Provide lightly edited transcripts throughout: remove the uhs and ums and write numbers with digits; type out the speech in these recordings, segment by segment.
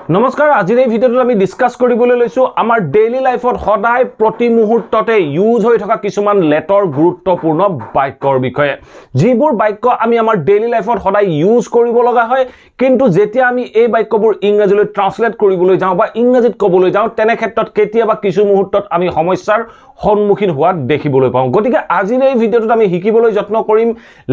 নমস্কাৰ আজিৰ এই ভিডিঅ'টোত আমি ডিসকাস কৰিবলৈ লৈছো আমাৰ ডেইলি লাইফত সদায় প্ৰতি মুহূৰ্ততে ইউজ হৈ থকা কিছুমান লেটৰ গুৰুত্বপূৰ্ণ বাক্যৰ বিষয়ে যিবোৰ বাক্য আমি আমাৰ ডেইলি লাইফত সদায় ইউজ কৰিব লগা হয় কিন্তু যেতিয়া আমি এই বাক্যবোৰ ইংৰাজীলৈ ট্ৰান্সলেট কৰিবলৈ যাওঁ বা ইংৰাজীত ক'বলৈ যাওঁ তেনে ক্ষেত্ৰত কেতিয়াবা কিছু মুহূৰ্তত আমি সমস্যাৰ সন্মুখীন হোৱা দেখিবলৈ পাওঁ গতিকে আজিৰ এই ভিডিঅ'টোত আমি শিকিবলৈ যত্ন কৰিম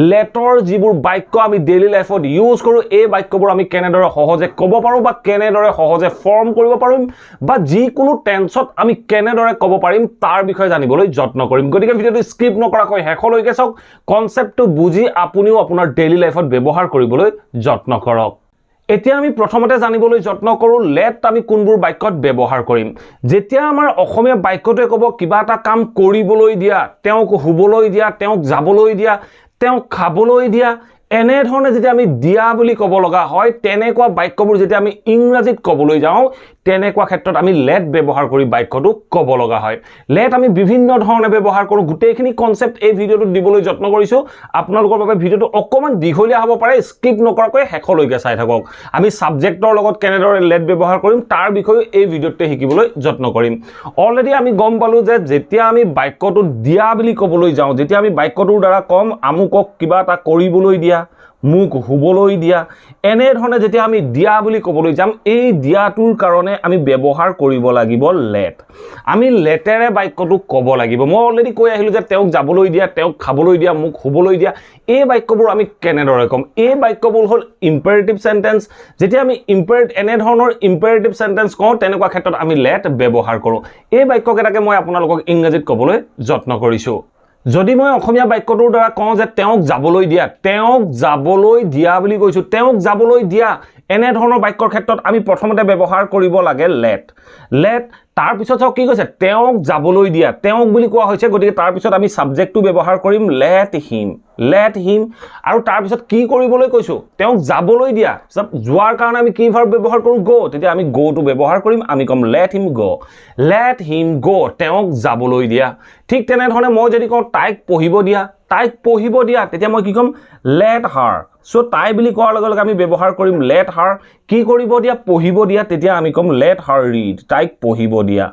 লেটৰ যিবোৰ বাক্য আমি ডেইলি লাইফত ইউজ কৰো এই বাক্যবোৰ আমি কেনেদৰে সহজে ক'ব পাৰো বা কেনেদৰে সহজে ফৰ্ম কৰিব পাৰিম বা যিকোনো টেন্সত আমি কেনেদৰে ক'ব পাৰিম তাৰ বিষয়ে জানিবলৈ যত্ন কৰিম গতিকে ভিডিঅ'টো স্কিপ নকৰাকৈ শেষলৈকে চাওক কনসেপ্টটো বুজি আপুনিও আপোনাৰ ডেইলি লাইফত ব্যৱহাৰ কৰিবলৈ যত্ন কৰক এতিয়া আমি প্ৰথমতে জানিবলৈ যত্ন কৰো লেট আমি কোনবোৰ বাক্যত ব্যৱহাৰ কৰিম যেতিয়া আমাৰ অসমীয়া বাক্যটোৱে ক'ব কিবা এটা কাম কৰিবলৈ দিয়া তেওঁক হুবলৈ দিয়া তেওঁক যাবলৈ দিয়া তেওঁক খাবলৈ দিয়া এনে ধৰণে যেতিয়া আমি দিয়া বুলি ক'ব লগা হয় তেনেকুৱা বাক্যবোৰ যেতিয়া আমি ইংৰাজীত ক'বলৈ যাওঁ তেনেকুৱা ক্ষেত্ৰত আমি লেট ব্যৱহাৰ কৰি বাক্যটো ক'ব লগা হয় লেট আমি বিভিন্ন ধৰণে ব্যৱহাৰ কৰো গুটেইখিনি কনসেপ্ট এই ভিডিঅ'টোত দিবলৈ যত্ন কৰিছো আপোনালোকৰ বাবে ভিডিঅ'টো অকমান দীঘলীয়া হ'ব পাৰে স্কিপ নকৰাকৈ শেষলৈকে চাই থাকক আমি সাবজেক্টৰ লগত কেনেদৰে লেট ব্যৱহাৰ কৰিম তাৰ বিষয়ে এই ভিডিঅ'তে শিকিবলৈ যত্ন কৰিম অলৰেডি আমি গম পালো যে যেতিয়া আমি বাক্যটো দিয়া বুলি ক'বলৈ যাওঁ যেতিয়া আমি বাক্যটোৰ দ্বাৰা কম আমুকক কিবা এটা কৰিবলৈ দিয়া মুক হুবলৈ দিয়া এনে ধৰণে যেতিয়া আমি দিয়া বুলি ক'বলৈ যাম এই দিয়াটোৰ কাৰণে আমি ব্যৱহাৰ কৰিব লাগিব লেট আমি লেটেৰে বাক্যটো ক'ব লাগিব মই অলৰেডি কৈ আহিলো যে তেওঁক যাবলৈ দিয়া তেওঁক খাবলৈ দিয়া মুক হুবলৈ দিয়া এই বাক্যবোৰ আমি কেনেদৰে ক'ম এই বাক্যবোৰ হ'ল ইম্পেৰেটিভ সেন্টেন্স যেতিয়া আমি এনে ধৰণৰ ইম্পেৰেটিভ সেন্টেন্স কওঁ তেনেকুৱা ক্ষেত্ৰত আমি লেট ব্যৱহাৰ কৰো এই বাক্যকেইটাকে মই আপোনালোকক ইংৰাজীত ক'বলৈ যত্ন কৰিছো যদি মই অসমীয়া বাক্যটোৰ দ্বাৰা কওঁ যে তেওঁক যাবলৈ দিয়া বুলি কৈছো তেওঁক যাবলৈ দিয়া এনে ধৰণৰ বাক্যৰ ক্ষেত্ৰত আমি প্ৰথমতে ব্যৱহাৰ কৰিব লাগে লেট তাৰ পিছত চাও কি কৈছে তেওঁক যাবলৈ দিয়া তেওঁক বুলি কোৱা হৈছে গতিকে তাৰ পিছত আমি সাবজেক্টটো ব্যৱহাৰ কৰিম লেট হিম আৰু তাৰ পিছত কি কৰিবলৈ কৈছো তেওঁক যাবলৈ দিয়া যোৱাৰ কাৰণে আমি কি ভাৰ্ব ব্যৱহাৰ কৰো গো তেতিয়া আমি গো টো ব্যৱহাৰ কৰিম আমি কম লেট হিম গো তেওঁক যাবলৈ দিয়া ঠিক তেনে ধৰণে মই যদি কওঁ তাইক পঢ়িব দিয়া তেতিয়া মই কি কম লেট হাৰ সো তাই বুলি কোৱাৰ লগে লগে আমি ব্যৱহাৰ কৰিম লেট হাৰ কি কৰিব দিয়া পঢ়িব দিয়া তেতিয়া আমি কম লেট হাৰ ৰিড তাইক পঢ়িব দিয়া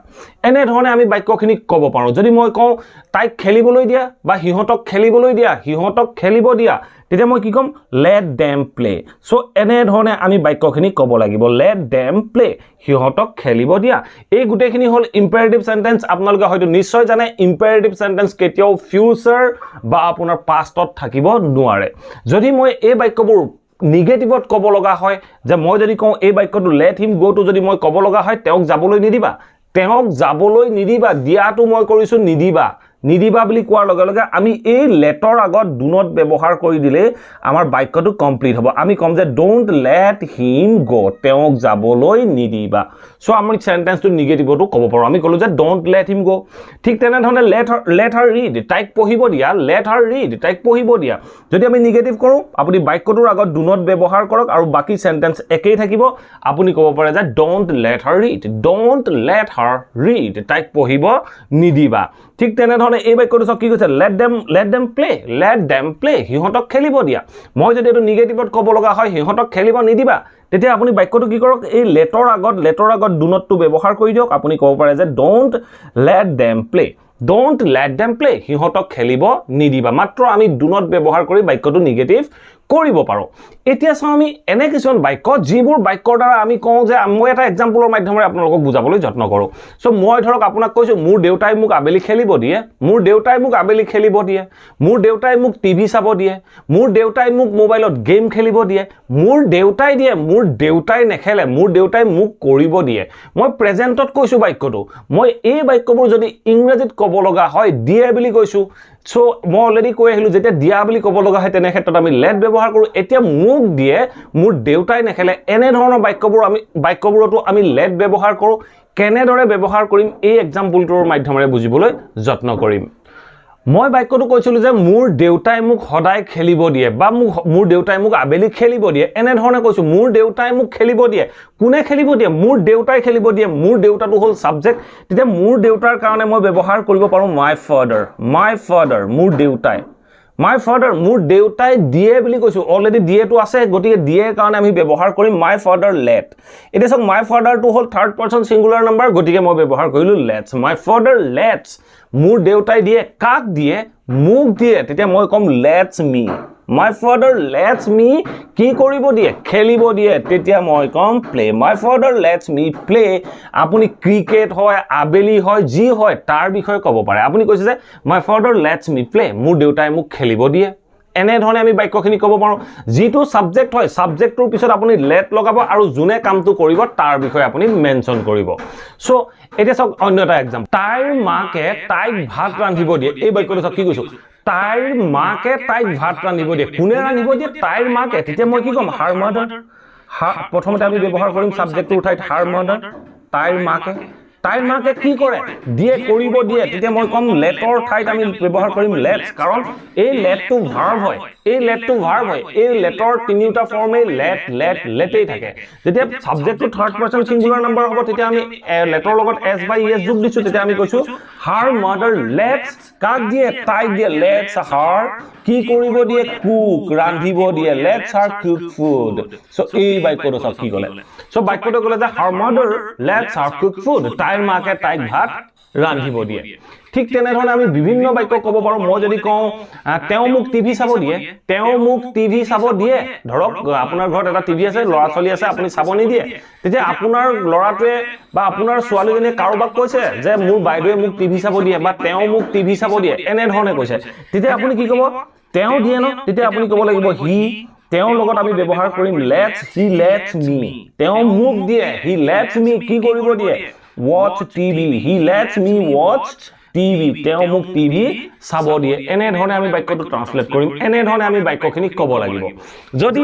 এনে ধৰণে আমি বাক্যখিনি ক'ব পাৰো যদি মই কওঁ তাইক খেলিবলৈ দিয়া বা হিহঁতক খেলিবলৈ দিয়া হিহঁতক খেলিব দিয়া তেতিয়া মই কি কম লেট দেম প্লে সো এনে ধৰণে আমি বাক্যখিনি ক'ব লাগিব লেট দেম প্লে হিহঁতক খেলিব দিয়া এই গুটেখিনি হ'ল ইম্পেৰেটিভ সেন্টেন্স আপোনালোকে হয়তো নিশ্চয় জানে ইম্পেৰেটিভ সেন্টেন্স কেতিয়াও ফিউচাৰ বা আপোনাৰ পাষ্টত থাকিব নোৱাৰে যদি মই এই বাক্যবোৰ নিগেটিভত ক'ব লগা হয় যে মই যদি কওঁ এই বাক্যটো লেট হিম গো টু যদি মই ক'ব লগা হয় তেওঁক যাবলৈ নিদিবা দিয়াটো মই কৰিছো নিদিবা বুলি কোৱাৰ লগে লগে আমি এই লেটৰ আগত ডু নট ব্যৱহাৰ কৰি দিলে আমাৰ বাক্যটো কমপ্লিট হ'ব আমি কম যে ডোন্ট লেট হিম গো তেওঁক যাবলৈ নিদিবা সো আমি সেন্টেন্সটো নিগেটিভটো ক'ব পাৰো আমি ক'লো যে ডোন্ট লেট হিম গো ঠিক তেনে ধৰণে লেট হাৰ ৰিড তাইক পঢ়িব দিয়া যদি আমি নিগেটিভ কৰো আপুনি বাক্যটোৰ আগত ডু নট ব্যৱহাৰ কৰক আৰু বাকি সেন্টেন্স একেই থাকিব আপুনি ক'ব পাৰে যে ডোন্ট লেট হাৰ ৰিড তাইক পঢ়িব নিদিবা ঠিক তেনে ধৰণে এই বাক্যটো কি কৈছে লেট দেম প্লে হিহঁতক খেলিব দিয়া মই যদি এটো নিগেটিভত ক'ব লগা হয় হিহঁতক খেলিব নিদিবা তেতিয়া আপুনি বাক্যটো কি কৰক এই লেটৰ আগত ডু নটটো ব্যৱহাৰ কৰি দিয়ক আপুনি ক'ব পাৰে যে ডোন্ট লেট দেম প্লে হিহঁতক খেলিব নিদিবা মাত্ৰ আমি ডু নট ব্যৱহাৰ কৰি বাক্যটো নিগেটিভ কৰিব পাৰো এতিয়া চাও আমি এনে কিছুমান বাক্য যিবোৰ বাক্যৰ দ্বাৰা আমি কওঁ যে মই এটা এক্সাম্পলৰ মাধ্যমেৰে আপোনালোকক বুজাবলৈ যত্ন কৰো সো মই ধৰক আপোনাক কৈছো মোৰ দেউতাই মোক আবেলি খেলিব দিয়ে মোৰ দেউতাই মোক টিভি চাব দিয়ে মোৰ দেউতাই মোক মোবাইলত গেম খেলিব দিয়ে মোৰ দেউতাই নেখেলে মোৰ দেউতাই মোক কৰিব দিয়ে মই প্ৰেজেন্টত কৈছো বাক্যটো মই এই বাক্যবোৰ যদি ইংৰাজীত ক'ব লগা হয় দিয়ে বুলি কৈছো সো মই অলৰেডি কৈ আহিলো যেতিয়া দিয়া বুলি ক'ব লগা হয় তেনে ক্ষেত্ৰত আমি লেট ব্যৱহাৰ কৰো এতিয়া মোক দিয়ে মোৰ দেউতাই নেখেলে এনে ধৰণৰ বাক্যবোৰতো আমি লেট ব্যৱহাৰ কৰো কেনেদৰে ব্যৱহাৰ কৰিম এই এক্সাম্পলটোৰ মাধ্যমেৰে বুজিবলৈ যত্ন কৰিম মই বাক্যটো কৈছিলো যে মোৰ দেউতাই মোক সদায় খেলিব দিয়ে বা মোৰ দেউতাই মোক আবেলি খেলিব দিয়ে এনে ধৰণে কৈছো মোৰ দেউতাই মোক খেলিব দিয়ে কোনে খেলিব দিয়ে মোৰ দেউতাই খেলিব দিয়ে মোৰ দেউতাটো হ'ল সাবজেক্ট তেতিয়া মোৰ দেউতাৰ কাৰণে মই ব্যৱহাৰ কৰিব পাৰো মাই ফাদাৰ মোৰ দেউতাই My father মোৰ দেউতাই দিয়ে বুলি কৈছো অলৰেডি দিয়ে তো আছে গটিকে দিয়ে কাৰণে আমি ব্যৱহাৰ কৰিম my father let এটা সক my father to hall third person singular number গটিকে মই ব্যৱহাৰ কৰিলো lets my father lets মোৰ দেউতাই দিয়ে কাক দিয়ে মোক দিয়ে তেতিয়া মই কম lets me my father lets me কি কৰিব দিয়ে খেলিব দিয়ে তেতিয়া মই কম play my father lets me play আপুনি ক্ৰিকেট হয় আবেলি হয় জি হয় তাৰ বিষয়ে ক'ব পাৰে আপুনি কৈছে যে my father lets me play মোৰ দেউতাই মোক খেলিব দিয়ে এনে ধৰণে আমি বাক্যখিনি ক'ব পাৰো যেটো সাবজেক্ট হয় সাবজেক্টৰ পিছত আপুনি let লগাব আৰু জুনে কামটো কৰিব তাৰ বিষয়ে আপুনি মেনশন কৰিব সো এটা সক অন্য এটা एग्जांपल তাইৰ মাকে তাইক ভাত ৰান্ধিব দিয়ে এই বাক্যটো সক কি কৈছো তাইৰ মাকে তাইক ভাত ৰান্ধিব দিয়ে কোনে ৰান্ধিব দিয়ে তাইৰ মাকে তেতিয়া মই কি কম her mother প্ৰথমতে আমি ব্যৱহাৰ কৰিম সাবজেক্টৰ ঠাইত her mother তাইৰ মাকে কি কৰে দিয়ে কৰিব দিয়ে তেতিয়া মই কম লেটৰ ঠাইত আমি ব্যৱহাৰ কৰিম লেটস কাৰণ এই লেটটো ভাৰ্ব হয় এই লেটৰ তিনিটা ফৰ্মে লেটেই থাকে যেতিয়া সাবজেক্টটো থাৰ্ড পাৰসন সিঙ্গুলাৰ নাম্বাৰ হ'ব তেতিয়া আমি লেটৰ লগত s by es যোগ দিছো তেতিয়া আমি কৈছো her mother lets কাক দিয়ে তাইক দিয়ে lets her কি কৰিব দিয়ে কুক ৰান্ধিব দিয়ে lets her cook food so এই বাক্যটো সব কি ক'লে সো বাক্যটো ক'লে যে her mother lets her cook food তাইৰ মাকে তাইক ভাত ৰান্ধিব দিয়ে ঠিক তেনে ধৰণে আমি বিভিন্ন বাক্য ক'ব পাৰো মই যদি কওঁ তেও মোক টিভি চাব দিয়ে ধৰক আপোনাৰ ঘৰত এটা টিভি আছে লৰা চলি আছে আপুনি চাব নি দিয়ে তেতিয়া আপোনাৰ লৰাটোৱে বা আপোনাৰ ছোৱালীজনীয়ে কাৰোবাক কৈছে যে মোৰ বাইদেৱে মোক টিভি চাব দিয়ে বা তেও মোক টিভি চাব দিয়ে এনে ধৰণে কৈছে তেতিয়া আপুনি কি ক'ব তেও দিয়ে ন তেতিয়া আপুনি ক'ব লাগিব হি তেও লগত আমি ব্যৱহাৰ কৰিম lets he lets me তেও মোক দিয়ে he lets me কি কৰিব দিয়ে watch TV he lets me watch TV তেও মোক টিভি চাব দিয়ে এনে ধৰণে আমি বাক্যটো ট্ৰান্সলেট কৰিম এনে ধৰণে আমি বাক্যখিনি ক'ব লাগিব যদি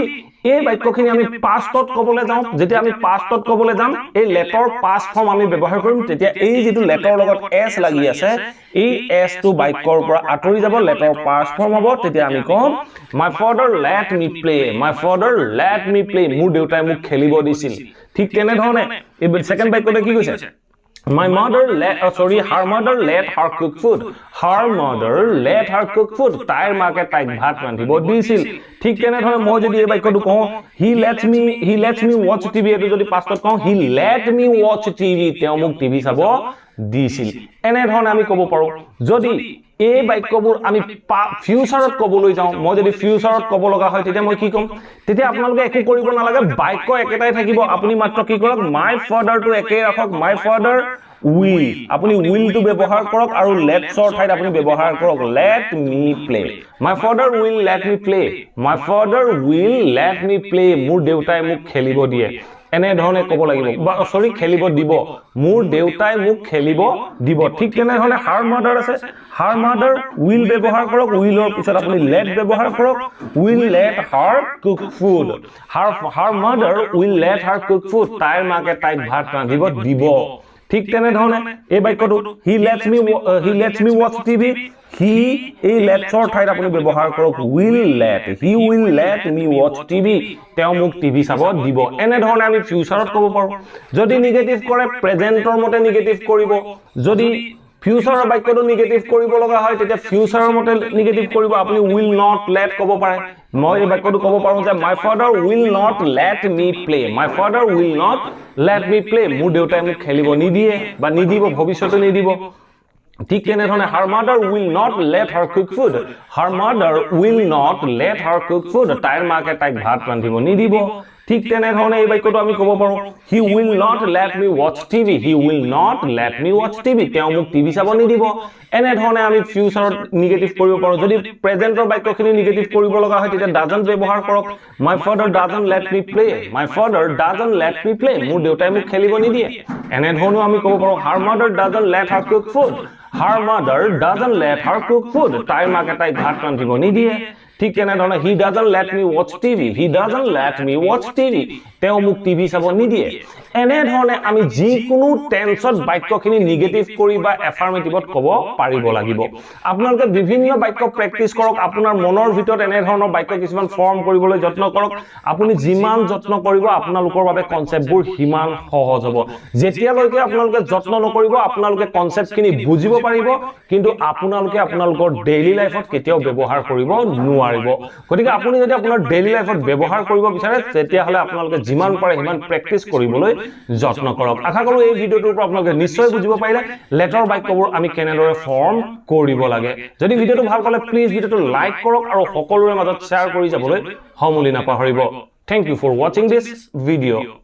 এই বাক্যখিনি আমি পাষ্টত ক'বলৈ যাওঁ যেতিয়া আমি পাষ্টত ক'বলৈ যাম এই লেটৰ পাষ্ট ফৰ্ম আমি ব্যৱহাৰ কৰিম তেতিয়া এই যেটো লেটৰ লগত s লাগি আছে এই s টো বাক্যৰ পৰা আঁতৰি যাব লেটৰ পাষ্ট ফৰ্ম হ'ব তেতিয়া আমি কম my father let me play মোৰ দেউতাই মোক খেলিব দিছিল ঠিক তেনে ধৰণে এই সেকেন্ড বাক্যটো কি কৈছে her mother let her cook food তাইৰ মাকে তাইক ভাত ৰান্ধিব দিছিল ঠিক তেনে ধৰণে মই যদি এই বাক্যটো কওঁ he lets me watch TV এটো যদি পাষ্টত কওঁ he let me watch TV তেও মোক টিভি চাব দিছিল এনে ধৰণে আমি ক'ব পাৰো যদি এই বাক্যবোৰ আমি ফিউচাৰত ক'বলৈ যাওঁ মই যদি ফিউচাৰত ক'ব লগা হয় তেতিয়া মই কি ক'ম তেতিয়া আপোনালোকে একো কৰিব নালাগে বাক্য একেটাই থাকিব আপুনি মাত্ৰ কি কৰক my father টো একে ৰাখক my father will আপুনি will টো ব্যৱহাৰ কৰক আৰু lets ৰ ঠাইত আপুনি ব্যৱহাৰ কৰক let me play my father will let me play মোৰ দেউতাই মোক খেলিব দিয়ে এনে ধৰণে ক'ব লাগিব বা সৰি খেলিব দিব মোৰ দেউতাই মোক খেলিব দিব ঠিক তেনে ধৰণে her mother আছে her mother will ব্যৱহাৰ কৰক will ৰ পিছত আপুনি let ব্যৱহাৰ কৰক will let her cook food her mother will let her cook food তাইৰ মাকে তাইক ভাত ৰান্ধিব দিব ঠিক তেনে ধৰণে এই বাক্যটো he lets me watch TV he এই lets ৰ ঠাইত আপুনি ব্যৱহাৰ কৰক he will let me watch TV তেও মোক টিভি চাব দিব এনে ধৰণে আমি ফিউচাৰত ক'ব পাৰো যদি নিগেটিভ কৰে প্ৰেজেন্টৰ মতে নিগেটিভ কৰিব যদি ফিউচাৰৰ বাক্যটো নিগেটিভ কৰিব লগা হয় তেতিয়া ফিউচাৰৰ মতে নিগেটিভ কৰিব আপুনি will not let ক'ব পাৰে মই এই বাক্যটো ক'ব পাৰো যে my father will not let me play মোৰ দেউতাই মোক খেলিব নিদিয়ে বা নিদিব ভৱিষ্যতে নিদিব ঠিক তেনে ধৰণে her mother will not let her cook food তাইৰ মাকে তাইক ভাত ৰান্ধিব নিদিব ঠিক তেনে ধৰণে এই বাক্যটো আমি ক'ব পাৰো he will not let me watch TV তেও মোক টিভি চাব নিদিব এনে ধৰণে আমি ফিউচাৰত নিগেটিভ কৰিব পাৰো যদি প্ৰেজেন্টৰ বাক্যখিনি নিগেটিভ কৰিব লগা হয় তেতিয়া doesn't ব্যৱহাৰ কৰক my father doesn't let me play মোৰ দেউতাই মোক খেলিব নিদিয়ে এনে ধৰণে আমি ক'ব পাৰো her mother doesn't let her cook food তাইৰ মাকে তাইক ভাত ৰান্ধিব নিদিয়ে ঠিক তেনে ধৰণে he doesn't let me watch TV তেও মোক টিভি চাব নিদিয়ে এনে ধৰণে আমি যিকোনো টেন্সত বাক্যখিনি নিগেটিভ কৰি বা এফাৰ্মেটিভত ক'ব পাৰিব লাগিব আপোনালোকে বিভিন্ন বাক্য প্ৰেক্টিছ কৰক আপোনাৰ মনৰ ভিতৰত এনে ধৰণৰ বাক্য কিছুমান ফৰ্ম কৰিবলৈ যত্ন কৰক আপুনি যিমান যত্ন কৰিব আপোনালোকৰ বাবে কনসেপ্টবোৰ হিমান সহজ হ'ব যেতিয়ালৈকে আপোনালোকে যত্ন নকৰিব আপোনালোকে কনসেপ্টখিনি বুজিব পাৰিব কিন্তু আপোনালোকে আপোনালোকৰ ডেইলি লাইফত কেতিয়াও ব্যৱহাৰ কৰিব নোৱাৰিব গতিকে আপুনি যদি আপোনাৰ ডেইলি লাইফত ব্যৱহাৰ কৰিব বিচাৰে তেতিয়াহলে আপোনালোকে যিমান পাৰে হিমান প্ৰেক্টিছ কৰিবলৈ যত্ন কৰক আশা কৰো এই ভিডিওটোৰ পৰা আপোনালোকে নিশ্চয় বুজিব পাৰিলে লেটাৰ বাক্যবোৰ আমি কেনেদৰে ফৰ্ম কৰিব লাগে যদি ভিডিওটো ভাল পালে প্লিজ ভিডিওটো লাইক কৰক আৰু সকলোৰে মাজত শ্বেয়াৰ কৰি যাবলৈ সমূলি নাপাহৰিব Thank you for watching this video.